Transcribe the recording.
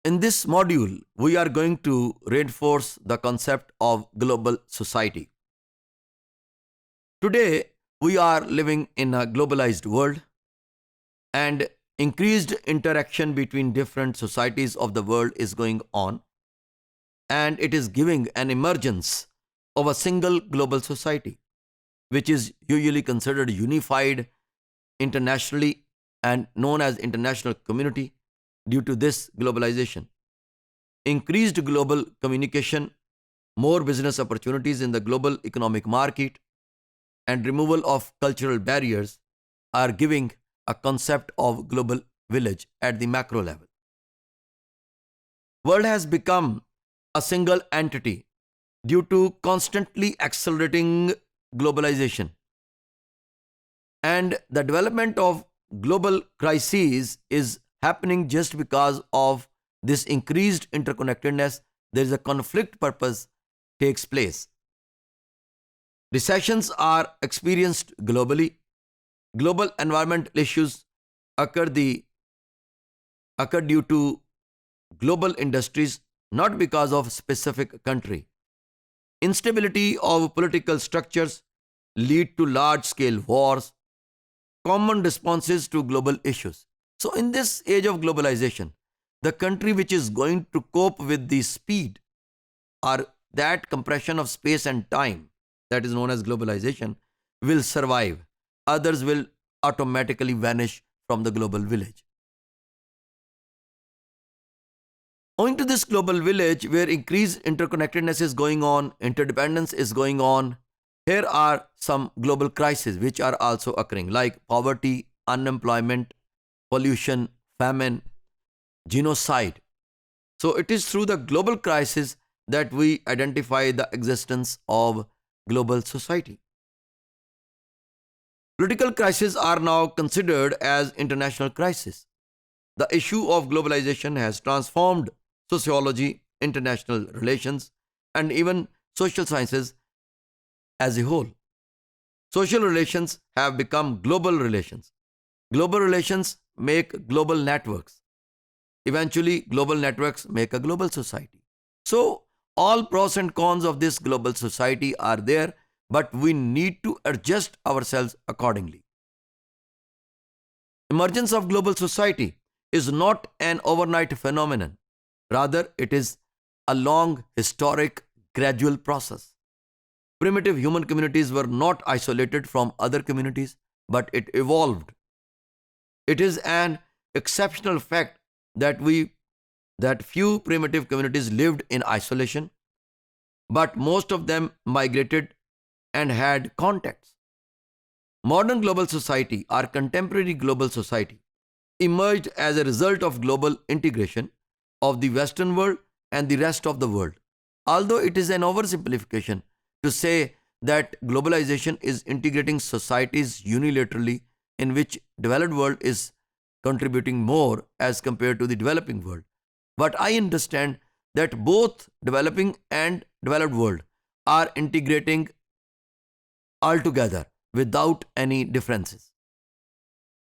In this module, we are going to reinforce the concept of global society. Today, we are living in a globalized world, and increased interaction between different societies of the world is going on, and it is giving an emergence of a single global society, which is usually considered unified internationally and known as international community due to this globalization. Increased global communication, more business opportunities in the global economic market, and removal of cultural barriers are giving a concept of global village at the macro level. World has become a single entity due to constantly accelerating globalization, and the development of global crises is happening just because of this increased interconnectedness. There is a conflict purpose takes place. Recessions are experienced globally. Global environmental issues occur, occur due to global industries, not because of specific country. Instability of political structures lead to large scale wars, common responses to global issues. So, in this age of globalization, the country which is going to cope with the speed or that compression of space and time that is known as globalization will survive. Others will automatically vanish from the global village. Owing to this global village where increased interconnectedness is going on, interdependence is going on, here are some global crises which are also occurring, like poverty, unemployment, pollution, famine, genocide. So it is through the global crisis that we identify the existence of global society. Political crises are now considered as international crisis. The issue of globalization has transformed sociology, international relations, and even social sciences as a whole. Social relations have become global relations. Global relations make global networks. Eventually, global networks make a global society. So, all pros and cons of this global society are there, but we need to adjust ourselves accordingly. Emergence of global society is not an overnight phenomenon. Rather, it is a long, historic, gradual process. Primitive human communities were not isolated from other communities, but it evolved. It is an exceptional fact that few primitive communities lived in isolation, but most of them migrated and had contacts. Modern global society, our contemporary global society, emerged as a result of global integration of the Western world and the rest of the world. Although it is an oversimplification to say that globalization is integrating societies unilaterally, in which developed world is contributing more as compared to the developing world. But I understand that both developing and developed world are integrating altogether without any differences.